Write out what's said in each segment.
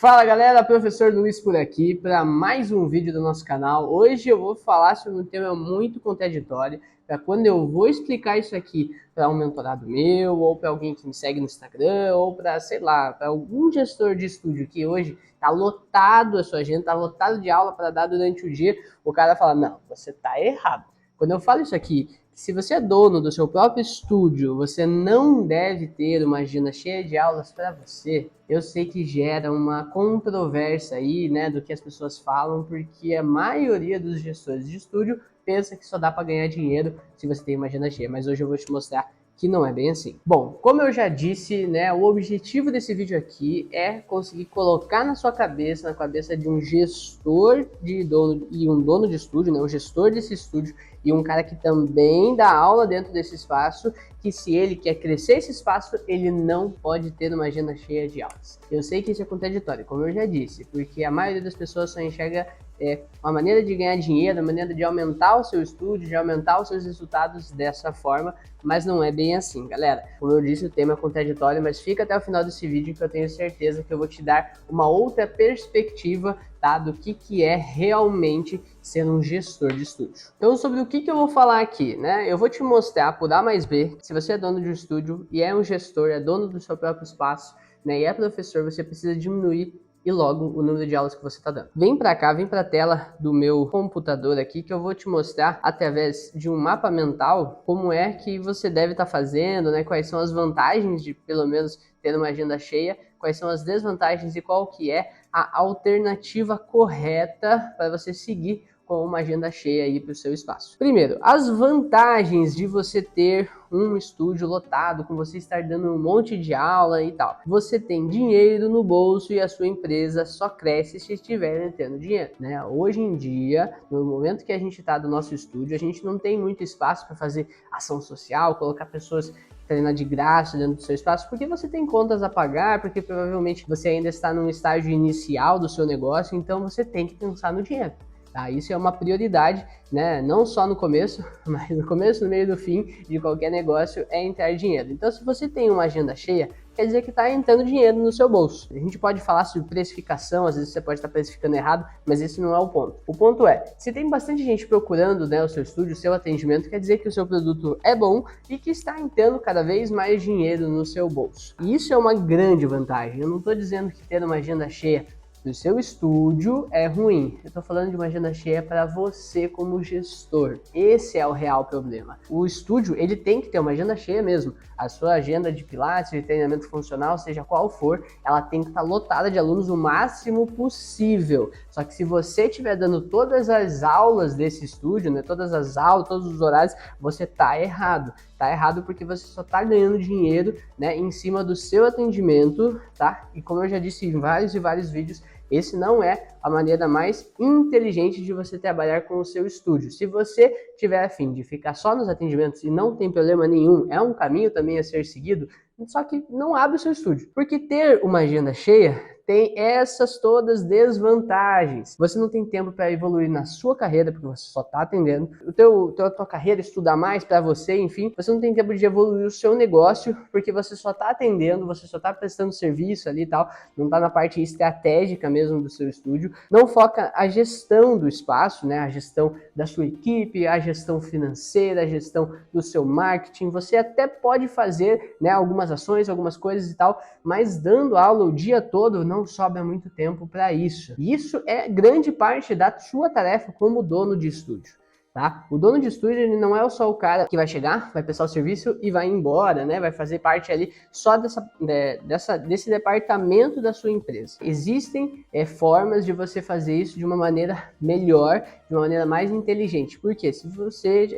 Fala galera, professor Luiz por aqui para mais um vídeo do nosso canal. Hoje eu vou falar sobre um tema muito contraditório, para quando eu vou explicar isso aqui para um mentorado meu, ou para alguém que me segue no Instagram, ou para, sei lá, para algum gestor de estúdio que hoje está lotado a sua agenda, está lotado de aula para dar durante o dia, o cara fala, não, você está errado. Quando eu falo isso aqui, se você é dono do seu próprio estúdio, você não deve ter uma agenda cheia de aulas para você. Eu sei que gera uma controvérsia aí, né, do que as pessoas falam, porque a maioria dos gestores de estúdio pensa que só dá para ganhar dinheiro se você tem uma agenda cheia, mas hoje eu vou te mostrar que não é bem assim. Bom, como eu já disse, né, o objetivo desse vídeo aqui é conseguir colocar na sua cabeça, na cabeça de um gestor de dono e um dono de estúdio, né, um gestor desse estúdio e um cara que também dá aula dentro desse espaço, que se ele quer crescer esse espaço, ele não pode ter uma agenda cheia de aulas. Eu sei que isso é contraditório, como eu já disse, porque a maioria das pessoas só enxerga uma maneira de ganhar dinheiro, uma maneira de aumentar o seu estúdio, de aumentar os seus resultados dessa forma, mas não é bem assim, galera. Como eu disse, o tema é contraditório, mas fica até o final desse vídeo que eu tenho certeza que eu vou te dar uma outra perspectiva, tá, do que é realmente ser um gestor de estúdio. Então, sobre o que eu vou falar aqui, né? Eu vou te mostrar por A mais B, se você é dono de um estúdio e é um gestor, é dono do seu próprio espaço, né, e é professor, você precisa diminuir e logo o número de aulas que você está dando. Vem para cá, vem para a tela do meu computador aqui que eu vou te mostrar através de um mapa mental como é que você deve estar fazendo, né? Quais são as vantagens de pelo menos ter uma agenda cheia, quais são as desvantagens e qual que é a alternativa correta para você seguir com uma agenda cheia aí para o seu espaço. Primeiro, as vantagens de você ter um estúdio lotado, com você estar dando um monte de aula e tal. Você tem dinheiro no bolso e a sua empresa só cresce se estiver tendo dinheiro, né? Hoje em dia, no momento que a gente está do nosso estúdio, a gente não tem muito espaço para fazer ação social, colocar pessoas treinar de graça dentro do seu espaço, porque você tem contas a pagar, porque provavelmente você ainda está num estágio inicial do seu negócio, então você tem que pensar no dinheiro. Tá, isso é uma prioridade, né? Não só no começo, mas no começo, no meio e no fim de qualquer negócio é entrar dinheiro. Então, se você tem uma agenda cheia, quer dizer que está entrando dinheiro no seu bolso. A gente pode falar sobre precificação, às vezes você pode estar precificando errado, mas esse não é o ponto. O ponto é, se tem bastante gente procurando, né, o seu estúdio, o seu atendimento, quer dizer que o seu produto é bom e que está entrando cada vez mais dinheiro no seu bolso. E isso é uma grande vantagem. Eu não estou dizendo que ter uma agenda cheia do seu estúdio é ruim. Eu tô falando de uma agenda cheia para você como gestor. Esse é o real problema. O estúdio, ele tem que ter uma agenda cheia mesmo. A sua agenda de pilates, de treinamento funcional, seja qual for, ela tem que estar lotada de alunos o máximo possível. Só que se você estiver dando todas as aulas desse estúdio, né, todas as aulas, todos os horários, você tá errado. Tá errado porque você só tá ganhando dinheiro, né, em cima do seu atendimento, tá? E como eu já disse em vários e vários vídeos, esse não é a maneira mais inteligente de você trabalhar com o seu estúdio. Se você tiver a fim de ficar só nos atendimentos e não tem problema nenhum, é um caminho também a ser seguido, só que não abre o seu estúdio. Porque ter uma agenda cheia tem essas todas desvantagens. Você não tem tempo para evoluir na sua carreira, porque você só está atendendo. A tua carreira, estudar mais para você, enfim. Você não tem tempo de evoluir o seu negócio, porque você só está atendendo, você só está prestando serviço ali e tal. Não está na parte estratégica mesmo do seu estúdio. Não foca a gestão do espaço, né? A gestão da sua equipe, a gestão financeira, a gestão do seu marketing. Você até pode fazer, né, algumas ações, algumas coisas e tal, mas dando aula o dia todo não sobra muito tempo para isso. E isso é grande parte da sua tarefa como dono de estúdio. Tá? O dono de estúdio, ele não é só o cara que vai chegar, vai prestar o serviço e vai embora, né? Vai fazer parte ali só desse departamento da sua empresa. Existem formas de você fazer isso de uma maneira melhor, de uma maneira mais inteligente. Por quê?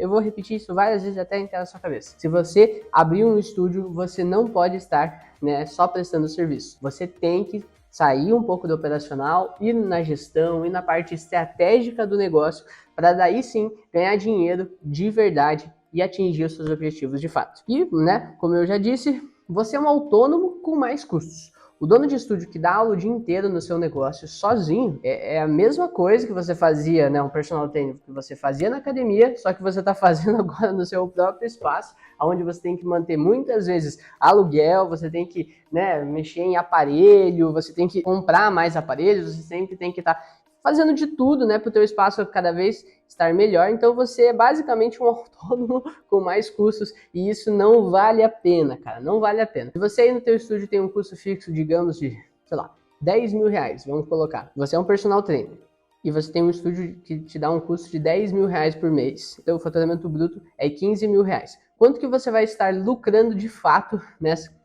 Eu vou repetir isso várias vezes até entrar na sua cabeça. Se você abrir um estúdio, você não pode estar, né, só prestando serviço. Você tem que sair um pouco do operacional, ir na gestão, ir na parte estratégica do negócio, para daí sim ganhar dinheiro de verdade e atingir os seus objetivos de fato. E, né, como eu já disse, você é um autônomo com mais custos. O dono de estúdio que dá aula o dia inteiro no seu negócio sozinho é a mesma coisa que você fazia, né, um personal trainer que você fazia na academia, só que você está fazendo agora no seu próprio espaço, onde você tem que manter muitas vezes aluguel, você tem que, né, mexer em aparelho, você tem que comprar mais aparelhos, você sempre tem que estar fazendo de tudo, né, para o teu espaço cada vez estar melhor. Então você é basicamente um autônomo com mais custos e isso não vale a pena, cara, não vale a pena. Se você aí no teu estúdio tem um custo fixo, digamos, de, sei lá, 10 mil reais, vamos colocar, você é um personal trainer e você tem um estúdio que te dá um custo de 10 mil reais por mês, então o faturamento bruto é 15 mil reais. Quanto que você vai estar lucrando de fato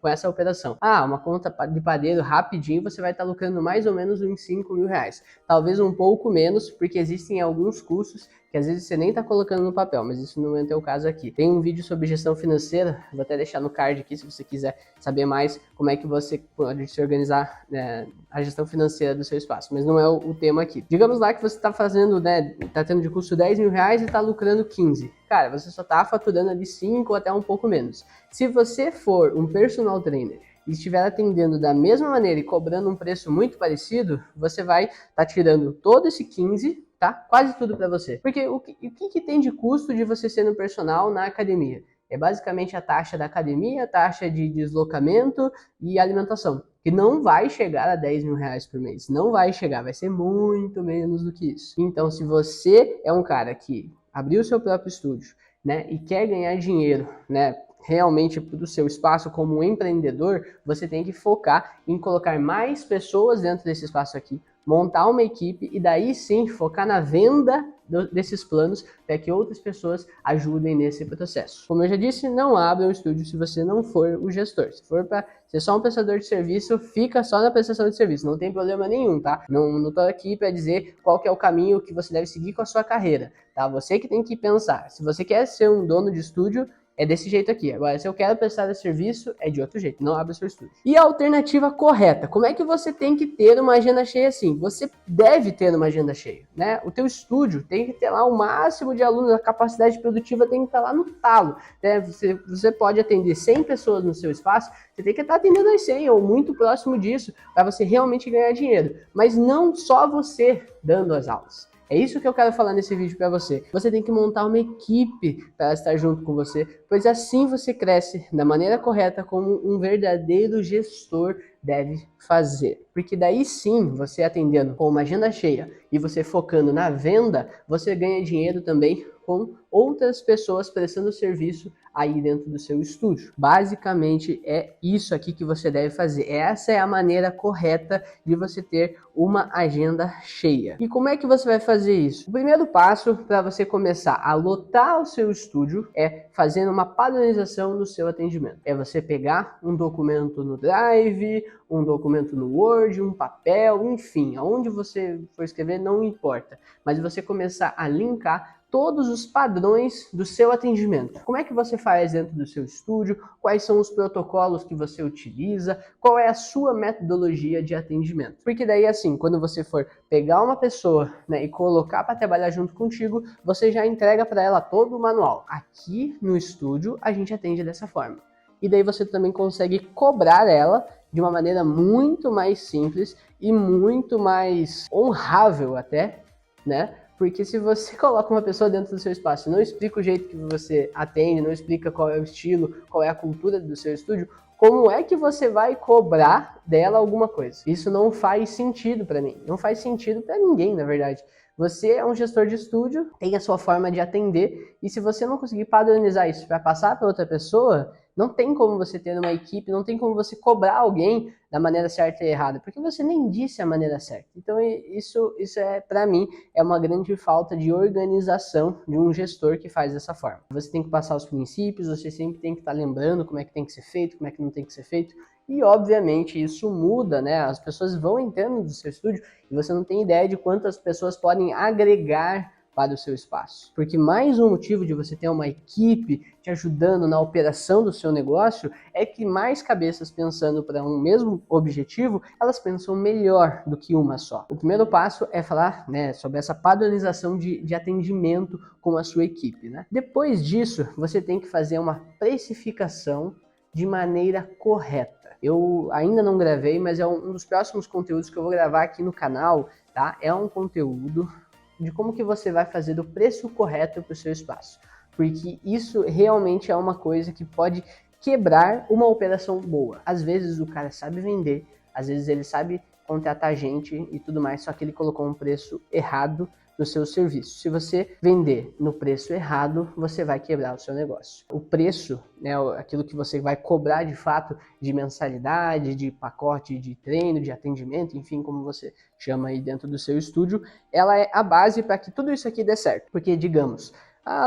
com essa operação? Uma conta de padeiro rapidinho, você vai estar lucrando mais ou menos uns 5 mil reais. Talvez um pouco menos, porque existem alguns custos que às vezes você nem está colocando no papel, mas isso não é o teu caso aqui. Tem um vídeo sobre gestão financeira, vou até deixar no card aqui se você quiser saber mais como é que você pode se organizar, né, a gestão financeira do seu espaço, mas não é o tema aqui. Digamos lá que você está fazendo, né, está tendo de custo 10 mil reais e está lucrando 15. Cara, você só está faturando ali 5 ou até um pouco menos. Se você for um personal trainer e estiver atendendo da mesma maneira e cobrando um preço muito parecido, você vai estar tirando todo esse 15, tá? Quase tudo para você. Porque o que tem de custo de você ser um personal na academia? É basicamente a taxa da academia, a taxa de deslocamento e alimentação, que não vai chegar a 10 mil reais por mês. Não vai chegar, vai ser muito menos do que isso. Então, se você é um cara que abriu o seu próprio estúdio, né, e quer ganhar dinheiro, né, realmente para o seu espaço como um empreendedor, você tem que focar em colocar mais pessoas dentro desse espaço aqui, montar uma equipe e daí sim focar na venda desses planos para que outras pessoas ajudem nesse processo. Como eu já disse, não abra um estúdio se você não for o gestor. Se for para ser só um prestador de serviço, fica só na prestação de serviço, não tem problema nenhum, tá? Não tô aqui para dizer qual que é o caminho que você deve seguir com a sua carreira, tá? Você que tem que pensar. Se você quer ser um dono de estúdio, é desse jeito aqui. Agora, se eu quero prestar esse serviço, é de outro jeito. Não abre o seu estúdio. E a alternativa correta? Como é que você tem que ter uma agenda cheia assim? Você deve ter uma agenda cheia, né? O teu estúdio tem que ter lá o máximo de alunos, a capacidade produtiva tem que estar lá no talo, né? Você pode atender 100 pessoas no seu espaço, você tem que estar atendendo as 100 ou muito próximo disso, para você realmente ganhar dinheiro. Mas não só você dando as aulas. É isso que eu quero falar nesse vídeo para você. Você tem que montar uma equipe para estar junto com você, pois assim você cresce da maneira correta como um verdadeiro gestor deve fazer. Porque daí sim, você atendendo com uma agenda cheia e você focando na venda, você ganha dinheiro também com outras pessoas prestando serviço aí dentro do seu estúdio. Basicamente é isso aqui que você deve fazer. Essa é a maneira correta de você ter uma agenda cheia. E como é que você vai fazer isso? O primeiro passo para você começar a lotar o seu estúdio é fazendo uma padronização do seu atendimento. É você pegar um documento no Drive, um documento no Word, um papel, enfim, aonde você for escrever não importa, mas você começar a linkar todos os padrões do seu atendimento. Como é que você faz dentro do seu estúdio? Quais são os protocolos que você utiliza? Qual é a sua metodologia de atendimento? Porque daí assim, quando você for pegar uma pessoa, né, e colocar para trabalhar junto contigo, você já entrega para ela todo o manual. Aqui no estúdio a gente atende dessa forma. E daí você também consegue cobrar ela de uma maneira muito mais simples e muito mais honrável até, né? Porque se você coloca uma pessoa dentro do seu espaço e não explica o jeito que você atende, não explica qual é o estilo, qual é a cultura do seu estúdio, como é que você vai cobrar dela alguma coisa? Isso não faz sentido para mim, não faz sentido para ninguém, na verdade. Você é um gestor de estúdio, tem a sua forma de atender, e se você não conseguir padronizar isso para passar para outra pessoa, não tem como você ter uma equipe, não tem como você cobrar alguém da maneira certa e errada, porque você nem disse a maneira certa. Então isso é, para mim, é uma grande falta de organização de um gestor que faz dessa forma. Você tem que passar os princípios, você sempre tem que estar lembrando como é que tem que ser feito, como é que não tem que ser feito, e obviamente isso muda, né? As pessoas vão entrando no seu estúdio e você não tem ideia de quantas pessoas podem agregar para o seu espaço. Porque mais um motivo de você ter uma equipe te ajudando na operação do seu negócio é que mais cabeças pensando para um mesmo objetivo, elas pensam melhor do que uma só. O primeiro passo é falar, né, sobre essa padronização de atendimento com a sua equipe, né? Depois disso, você tem que fazer uma precificação de maneira correta. Eu ainda não gravei, mas é um dos próximos conteúdos que eu vou gravar aqui no canal, tá? É um conteúdo de como que você vai fazer o preço correto para o seu espaço. Porque isso realmente é uma coisa que pode quebrar uma operação boa. Às vezes o cara sabe vender, às vezes ele sabe contratar gente e tudo mais, só que ele colocou um preço errado no seu serviço. Se você vender no preço errado, você vai quebrar o seu negócio. O preço, né, aquilo que você vai cobrar de fato de mensalidade, de pacote de treino, de atendimento, enfim, como você chama aí dentro do seu estúdio, ela é a base para que tudo isso aqui dê certo. Porque, digamos,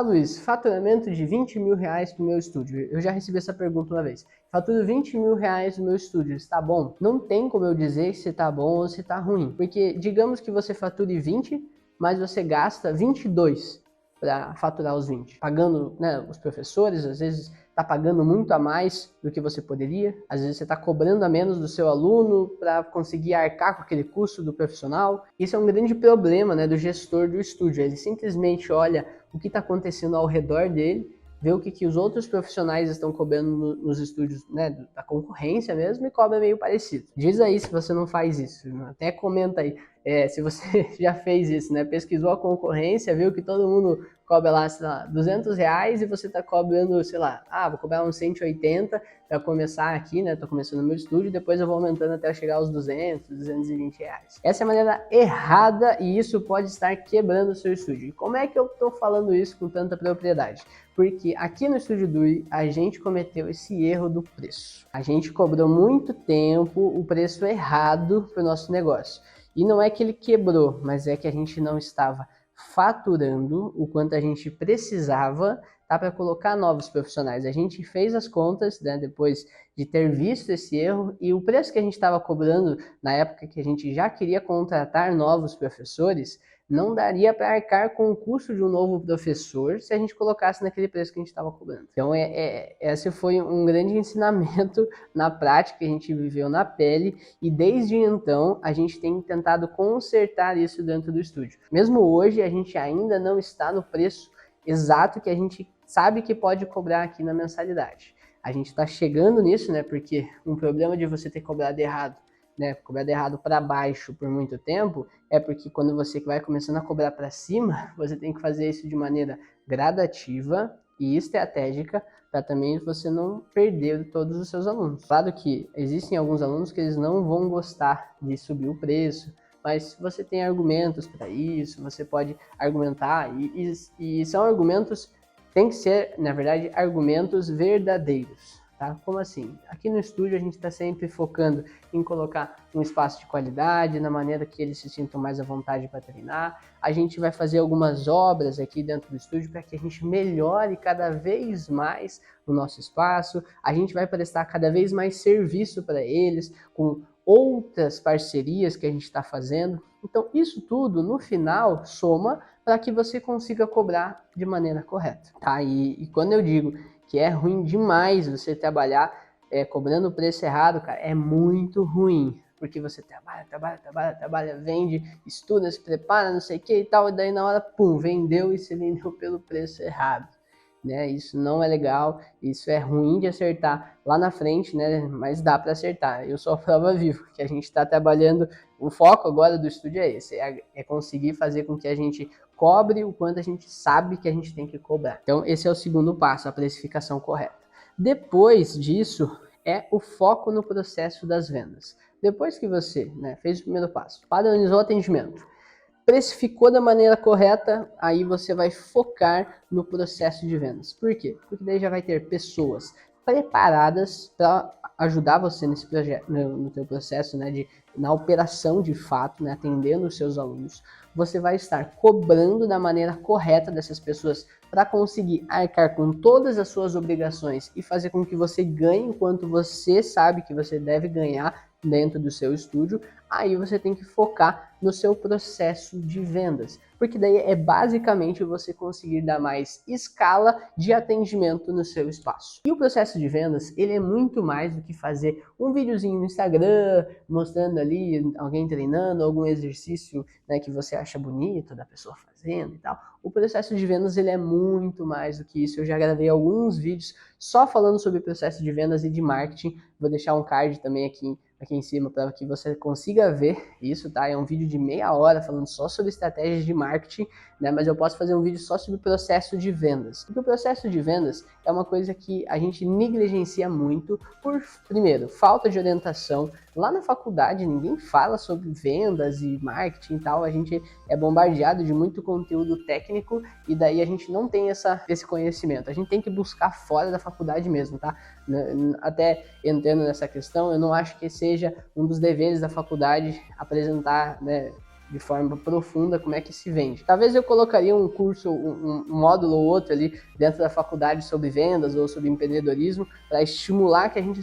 Luiz, faturamento de 20 mil reais para o meu estúdio. Eu já recebi essa pergunta uma vez. Faturo 20 mil reais no meu estúdio, está bom? Não tem como eu dizer se está bom ou se está ruim. Porque digamos que você fature 20, mas você gasta 22 para faturar os 20. Pagando, né, os professores, às vezes está pagando muito a mais do que você poderia. Às vezes você está cobrando a menos do seu aluno para conseguir arcar com aquele custo do profissional. Isso é um grande problema, né, do gestor do estúdio. Ele simplesmente olha o que está acontecendo ao redor dele, vê o que os outros profissionais estão cobrando nos estúdios, né, da concorrência mesmo, e cobra meio parecido. Diz aí se você não faz isso, até comenta aí se você já fez isso, né? Pesquisou a concorrência, viu que todo mundo cobra lá, sei lá, 200 reais e você tá cobrando, sei lá, vou cobrar uns 180 para começar aqui, né? Tô começando no meu estúdio, depois eu vou aumentando até chegar aos 200, 220 reais. Essa é a maneira errada e isso pode estar quebrando o seu estúdio. E como é que eu tô falando isso com tanta propriedade? Porque aqui no Estúdio Dui, a gente cometeu esse erro do preço. A gente cobrou muito tempo o preço errado para o nosso negócio. E não é que ele quebrou, mas é que a gente não estava faturando o quanto a gente precisava, tá, para colocar novos profissionais. A gente fez as contas, né, depois de ter visto esse erro, e o preço que a gente estava cobrando na época que a gente já queria contratar novos professores, não daria para arcar com o custo de um novo professor se a gente colocasse naquele preço que a gente estava cobrando. Então, esse foi um grande ensinamento na prática que a gente viveu na pele, e desde então a gente tem tentado consertar isso dentro do estúdio. Mesmo hoje, a gente ainda não está no preço exato que a gente sabe que pode cobrar aqui na mensalidade. A gente está chegando nisso, né? Porque um problema de você ter cobrado errado, né, cobrado errado para baixo por muito tempo, é porque quando você vai começando a cobrar para cima, você tem que fazer isso de maneira gradativa e estratégica para também você não perder todos os seus alunos. Claro que existem alguns alunos que eles não vão gostar de subir o preço, mas você tem argumentos para isso, você pode argumentar, e são argumentos, tem que ser, na verdade, argumentos verdadeiros. Tá? Como assim? Aqui no estúdio a gente está sempre focando em colocar um espaço de qualidade, na maneira que eles se sintam mais à vontade para treinar. A gente vai fazer algumas obras aqui dentro do estúdio para que a gente melhore cada vez mais o nosso espaço. A gente vai prestar cada vez mais serviço para eles, com outras parcerias que a gente está fazendo. Então isso tudo, no final, soma para que você consiga cobrar de maneira correta. Tá? E quando eu digo que é ruim demais você trabalhar cobrando o preço errado, cara, é muito ruim. Porque você trabalha, vende, estuda, se prepara, não sei o que e tal, e daí na hora, pum, vendeu e você vendeu pelo preço errado. Né? Isso não é legal, isso é ruim de acertar lá na frente, né? Mas dá para acertar. Eu sou a prova viva, que a gente está trabalhando, o foco agora do estúdio é esse, é conseguir fazer com que a gente cobre o quanto a gente sabe que a gente tem que cobrar. Então esse é o segundo passo, a precificação correta. Depois disso, é o foco no processo das vendas. Depois que você, né, fez o primeiro passo, padronizou o atendimento, precificou da maneira correta, aí você vai focar no processo de vendas. Por quê? Porque daí já vai ter pessoas preparadas para ajudar você nesse projeto, no teu processo, né, na operação de fato, né, atendendo os seus alunos. Você vai estar cobrando da maneira correta dessas pessoas para conseguir arcar com todas as suas obrigações e fazer com que você ganhe o quanto você sabe que você deve ganhar dentro do seu estúdio. aí você tem que focar no seu processo de vendas, porque daí é basicamente você conseguir dar mais escala de atendimento no seu espaço. E o processo de vendas, ele é muito mais do que fazer um videozinho no Instagram, mostrando ali alguém treinando, algum exercício, né, que você acha bonito da pessoa fazendo e tal. O processo de vendas, ele é muito mais do que isso. Eu já gravei alguns vídeos só falando sobre o processo de vendas e de marketing. Vou deixar um card também aqui em cima para que você consiga ver isso, tá? É um vídeo de meia hora falando só sobre estratégias de marketing, né? Mas eu posso fazer um vídeo só sobre o processo de vendas. Porque o processo de vendas é uma coisa que a gente negligencia muito por, primeiro, falta de orientação. Lá na faculdade ninguém fala sobre vendas e marketing e tal, a gente é bombardeado de muito conteúdo técnico e daí a gente não tem esse conhecimento. A gente tem que buscar fora da faculdade mesmo, tá? Até entrando nessa questão, eu não acho que seja um dos deveres da faculdade apresentar, né, de forma profunda como é que se vende. Talvez eu colocaria um curso, um módulo ou outro ali dentro da faculdade sobre vendas ou sobre empreendedorismo para estimular que a gente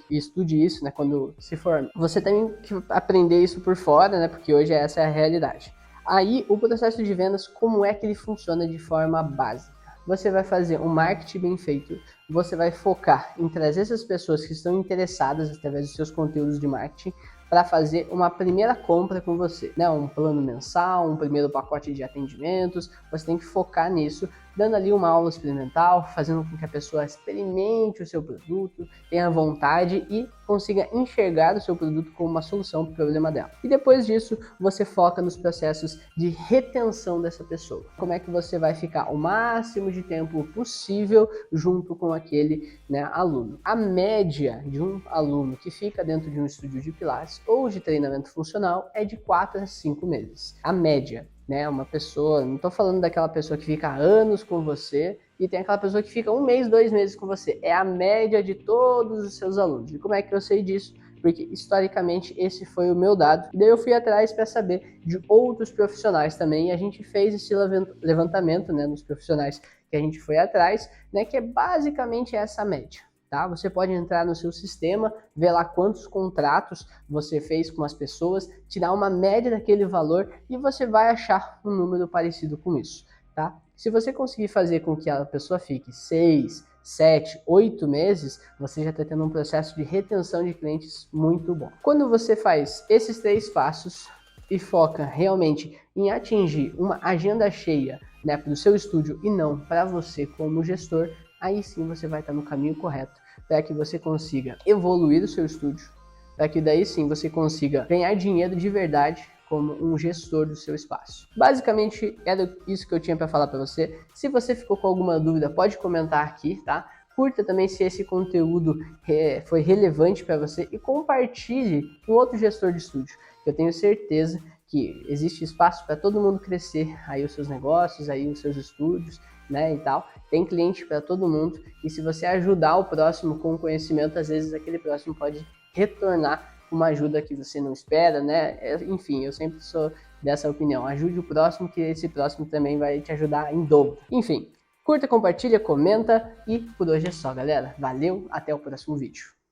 estude isso, né, quando se forma. Você tem que aprender isso por fora, né, porque hoje essa é a realidade. Aí, o processo de vendas, como é que ele funciona de forma básica? Você vai fazer um marketing bem feito, você vai focar em trazer essas pessoas que estão interessadas através dos seus conteúdos de marketing para fazer uma primeira compra com você, né? Um plano mensal, um primeiro pacote de atendimentos, você tem que focar nisso, dando ali uma aula experimental, fazendo com que a pessoa experimente o seu produto, tenha vontade e consiga enxergar o seu produto como uma solução para o problema dela. E depois disso, você foca nos processos de retenção dessa pessoa. Como é que você vai ficar o máximo de tempo possível junto com aquele, né, aluno. A média de um aluno que fica dentro de um estúdio de Pilates ou de treinamento funcional é de 4 a 5 meses. A média, né? Uma pessoa, não estou falando daquela pessoa que fica anos com você e tem aquela pessoa que fica 1 mês, 2 meses com você. É a média de todos os seus alunos. E como é que eu sei disso? Porque historicamente esse foi o meu dado. E daí eu fui atrás para saber de outros profissionais também. E a gente fez esse levantamento, né, nos profissionais que a gente foi atrás, né, que é basicamente essa média. Tá? Você pode entrar no seu sistema, ver lá quantos contratos você fez com as pessoas, tirar uma média daquele valor e você vai achar um número parecido com isso. Tá? Se você conseguir fazer com que a pessoa fique 6, 7, 8 meses, você já está tendo um processo de retenção de clientes muito bom. Quando você faz esses 3 passos e foca realmente em atingir uma agenda cheia, né, para o seu estúdio e não para você como gestor, aí sim você vai estar no caminho correto para que você consiga evoluir o seu estúdio, para que daí sim você consiga ganhar dinheiro de verdade como um gestor do seu espaço. Basicamente era isso que eu tinha para falar para você. Se você ficou com alguma dúvida, pode comentar aqui, tá? Curta também se esse conteúdo foi relevante para você e compartilhe com outro gestor de estúdio. Eu tenho certeza que existe espaço para todo mundo crescer aí os seus negócios, aí os seus estúdios, né, e tal. Tem cliente para todo mundo e se você ajudar o próximo com conhecimento, às vezes aquele próximo pode retornar uma ajuda que você não espera, né? Enfim, eu sempre sou dessa opinião. Ajude o próximo que esse próximo também vai te ajudar em dobro. Enfim, curta, compartilha, comenta e por hoje é só, galera. Valeu, até o próximo vídeo.